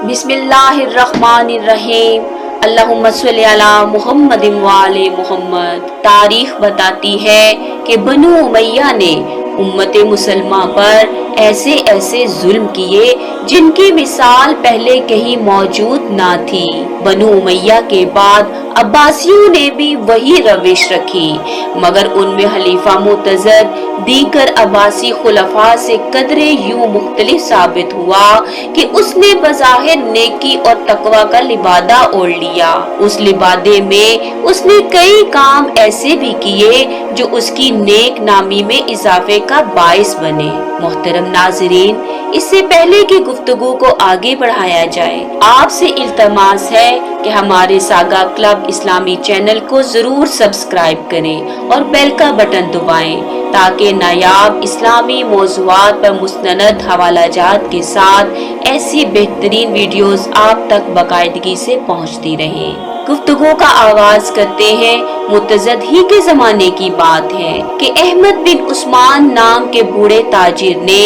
बिस्मिल्लाहिर्रहमानिर्रहीम। अल्लाहुम्मा सल्ली अला मुहम्मद व आले मुहम्मद। तारीख बताती है कि बनु उमैया ने उम्मत मुसलमा पर ऐसे ऐसे जुल्म किए जिनकी मिसाल पहले कहीं मौजूद ना थी। बनु उमैया के बाद अब्बासियों ने भी वही रविश रखी, मगर उनमें खलीफा मुअतज़िद दीगर अब्बासी खुलफा से कदरे यूं मुख्तलिफ साबित हुआ कि उसने बज़ाहिर नेकी और तकवा का लिबादा ओढ़ लिया। उस लिबादे में उसने कई काम ऐसे भी किए जो उसकी नेक नामी में इजाफे का बाइस बने। मोहतरम नाज़रीन, इससे पहले कि गुफ्तगू को आगे बढ़ाया जाए, आपसे इल्तमास है कि हमारे सागा क्लब इस्लामी चैनल को जरूर सब्सक्राइब करें और बेल का बटन दबाएं ताकि नायाब इस्लामी मौज़ूआत पर मुस्तनद हवालाजात के साथ ऐसी बेहतरीन वीडियोस आप तक बाकायदगी से पहुंचती रहें। गुफ्तगू का आगाज करते हैं। मुअतज़िद ही के जमाने की बात है कि अहमद बिन उस्मान नाम के बूढ़े ताजिर ने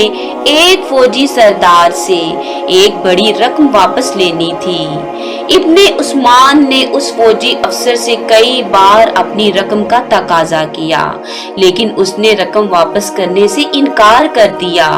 एक फौजी सरदार से एक बड़ी रकम वापस लेनी थी। इब्ने उस्मान ने उस फौजी अफसर से कई बार अपनी रकम का तकाजा किया, लेकिन उसने रकम वापस करने से इनकार कर दिया।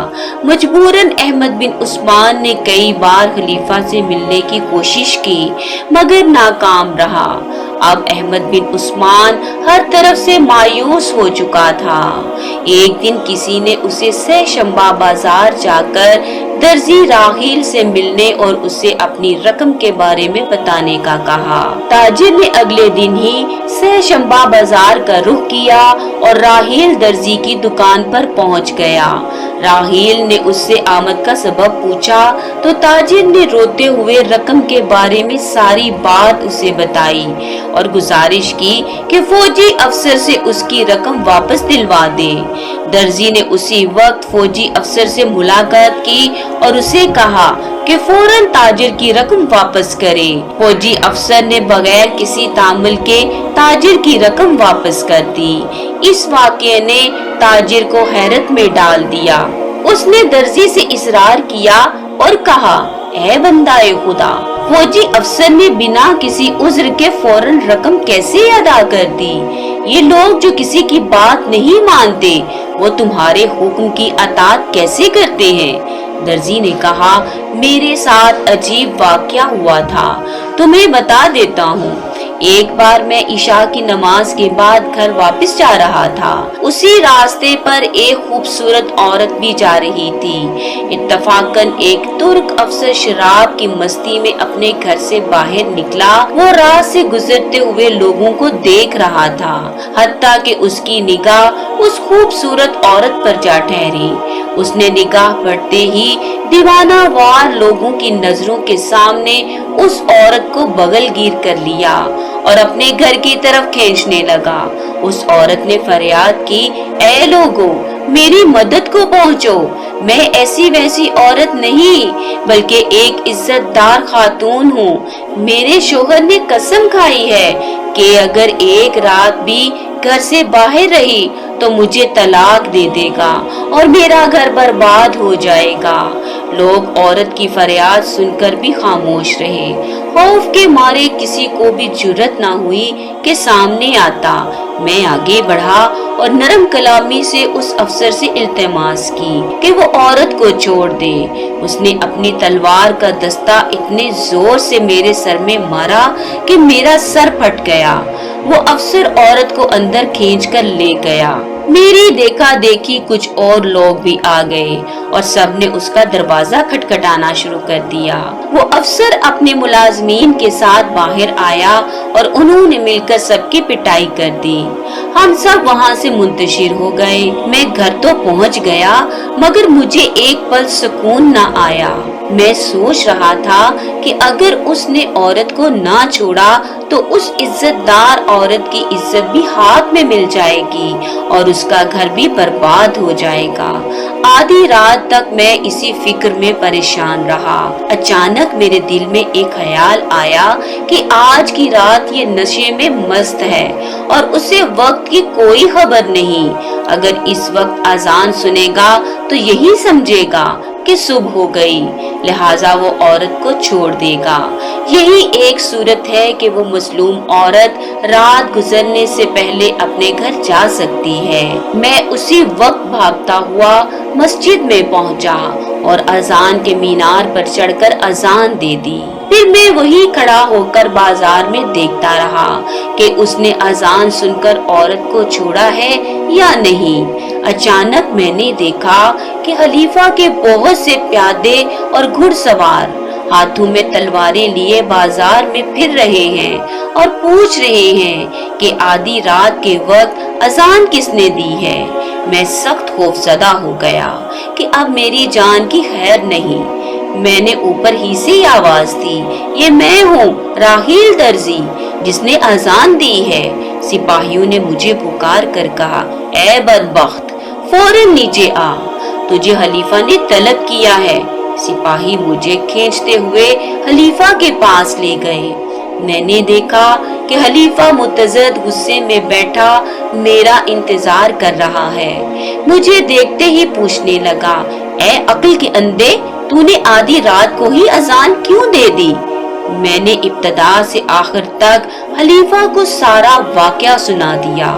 मजबूरन अहमद बिन उस्मान ने कई बार खलीफा से मिलने की कोशिश की, मगर नाकाम रहा। अब अहमद बिन उस्मान हर तरफ से मायूस हो चुका था। एक दिन किसी ने उसे सहशंबा बाजार जाकर दर्जी राहील से मिलने और उसे अपनी रकम के बारे में बताने का कहा। ताजिर ने अगले दिन ही सहशंबा बाजार का रुख किया और राहील दर्जी की दुकान पर पहुंच गया। राहील ने उससे आमद का सबब पूछा तो ताजिर ने रोते हुए रकम के बारे में सारी बात उसे बताई और गुजारिश की कि फौजी अफसर से उसकी रकम वापस दिलवा दे। दर्जी ने उसी वक्त फौजी अफसर से मुलाकात की और उसे कहा कि फौरन ताजिर की रकम वापस करे। फौजी अफसर ने बगैर किसी तामुल के ताजिर की रकम वापस कर दी। इस वाक़ये ने ताजिर को हैरत में डाल दिया। उसने दर्जी से इसरार किया और कहा, ऐ बंदाए खुदा, फौजी अफसर ने बिना किसी उज्र के फौरन रकम कैसे अदा कर दी? ये लोग जो किसी की बात नहीं मानते, वो तुम्हारे हुक्म की अतात कैसे करते हैं? दर्जी ने कहा, मेरे साथ अजीब वाक़या हुआ था, तुम्हें बता देता हूँ। एक बार मैं इशा की नमाज के बाद घर वापस जा रहा था। उसी रास्ते पर एक खूबसूरत औरत भी जा रही थी। इत्तफाकन एक तुर्क अफसर शराब की मस्ती में अपने घर से बाहर निकला। वो राह से गुजरते हुए लोगों को देख रहा था, हत्ता कि उसकी निगाह उस खूबसूरत औरत पर जा ठहरी। उसने निगाह पड़ते ही दीवाना वार लोगों की नजरों के सामने उस औरत को बगलगीर कर लिया और अपने घर की तरफ खींचने लगा। उस औरत ने फरियाद की, ऐ लोगों, मेरी मदद को पहुंचो। मैं ऐसी वैसी औरत नहीं, बल्कि एक इज्जतदार खातून हूँ। मेरे शोहर ने कसम खाई है कि अगर एक रात भी घर से बाहर रही तो मुझे तलाक दे देगा और मेरा घर बर्बाद हो जाएगा। लोग औरत की फरियाद सुनकर भी खामोश रहे। खौफ के मारे किसी को भी जुर्रत ना हुई कि सामने आता। मैं आगे बढ़ा और नरम कलामी से उस अफसर से इल्तिमास की कि वो औरत को छोड़ दे। उसने अपनी तलवार का दस्ता इतने जोर से मेरे सर में मारा कि मेरा सर फट गया। वो अफसर औरत को अंदर खींचकर ले गया। मेरी देखा देखी कुछ और लोग भी आ गए और सबने उसका दरवाजा खटखटाना शुरू कर दिया। वो अफसर अपने मुलाजमीन के साथ बाहर आया और उन्होंने मिलकर सबकी पिटाई कर दी। हम सब वहाँ से मुंतशिर हो गए। मैं घर तो पहुँच गया, मगर मुझे एक पल सुकून न आया। मैं सोच रहा था कि अगर उसने औरत को ना छोड़ा तो उस इज्जतदार औरत की इज्जत भी हाथ में मिल जाएगी और उसका घर भी बर्बाद हो जाएगा। आधी रात तक मैं इसी फिक्र में परेशान रहा। अचानक मेरे दिल में एक ख्याल आया कि आज की रात ये नशे में मस्त है और उसे वक्त की कोई खबर नहीं। अगर इस वक्त अजान सुनेगा तो यही समझेगा کہ صبح ہو گئی، لہٰذا وہ عورت کو چھوڑ دے گا۔ یہی ایک صورت ہے کہ وہ مظلوم عورت رات گزرنے سے پہلے اپنے گھر جا سکتی ہے۔ میں اسی وقت بھاگتا ہوا مسجد میں پہنچا اور اذان کے مینار پر چڑھ کر اذان دے دی۔ پھر میں وہی کھڑا ہو کر بازار میں دیکھتا رہا کہ اس نے اذان سن کر عورت کو چھوڑا ہے یا نہیں۔ اچانک میں نے دیکھا کہ خلیفہ کے بہت سے پیادے اور گھڑ سوار ہاتھوں میں تلواریں لیے بازار میں پھر رہے ہیں اور پوچھ رہے ہیں کہ آدھی رات کے وقت اذان کس نے دی ہے۔ میں سخت خوفزدہ ہو گیا کہ اب میری جان کی خیر نہیں۔ میں نے اوپر ہی سے آواز دی، یہ میں ہوں راحیل درزی جس نے اذان دی ہے۔ سپاہیوں نے مجھے پکار کر کہا، اے بدبخت، فوراً نیچے آ، تجھے خلیفہ نے طلب کیا ہے۔ سپاہی مجھے کھینچتے ہوئے خلیفہ کے پاس لے گئے۔ میں نے دیکھا کہ خلیفہ متضد غصے میں بیٹھا میرا انتظار کر رہا ہے۔ مجھے دیکھتے ہی پوچھنے لگا، اے عقل کے اندھے، تو نے آدھی رات کو ہی اذان کیوں دے دی؟ میں نے ابتدا سے آخر تک خلیفہ کو سارا واقعہ سنا دیا۔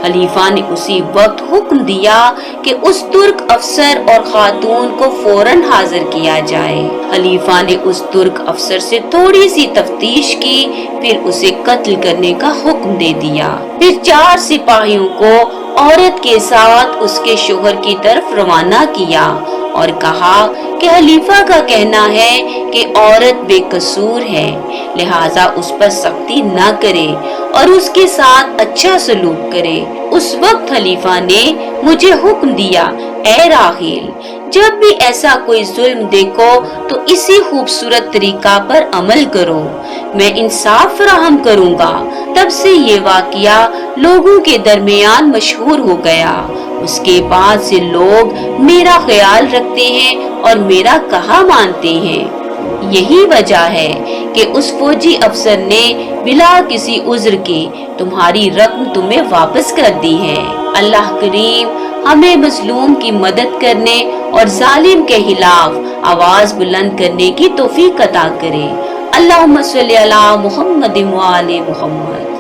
خلیفہ نے اسی وقت حکم دیا کہ اس ترک افسر اور خاتون کو فوراً حاضر کیا جائے۔ خلیفہ نے اس ترک افسر سے تھوڑی سی تفتیش کی، پھر اسے قتل کرنے کا حکم دے دیا۔ پھر 4 سپاہیوں کو عورت کے ساتھ اس کے شوہر کی طرف روانہ کیا اور کہا کہ خلیفہ کا کہنا ہے کہ عورت بے قصور ہے، لہٰذا اس پر سختی نہ کرے اور اس کے ساتھ اچھا سلوک کرے۔ اس وقت خلیفہ نے مجھے حکم دیا، اے راحیل، جب بھی ایسا کوئی ظلم دیکھو تو اسی خوبصورت طریقہ پر عمل کرو، میں انصاف فراہم کروں گا۔ تب سے یہ واقعہ لوگوں کے درمیان مشہور ہو گیا۔ اس کے بعد سے لوگ میرا خیال رکھتے ہیں اور میرا کہا مانتے ہیں۔ یہی وجہ ہے کہ اس فوجی افسر نے بلا کسی عذر کے تمہاری رقم تمہیں واپس کر دی ہے۔ اللہ کریم ہمیں مظلوم کی مدد کرنے اور ظالم کے خلاف آواز بلند کرنے کی توفیق عطا کرے۔ اللہم صلی علی محمد و آل محمد۔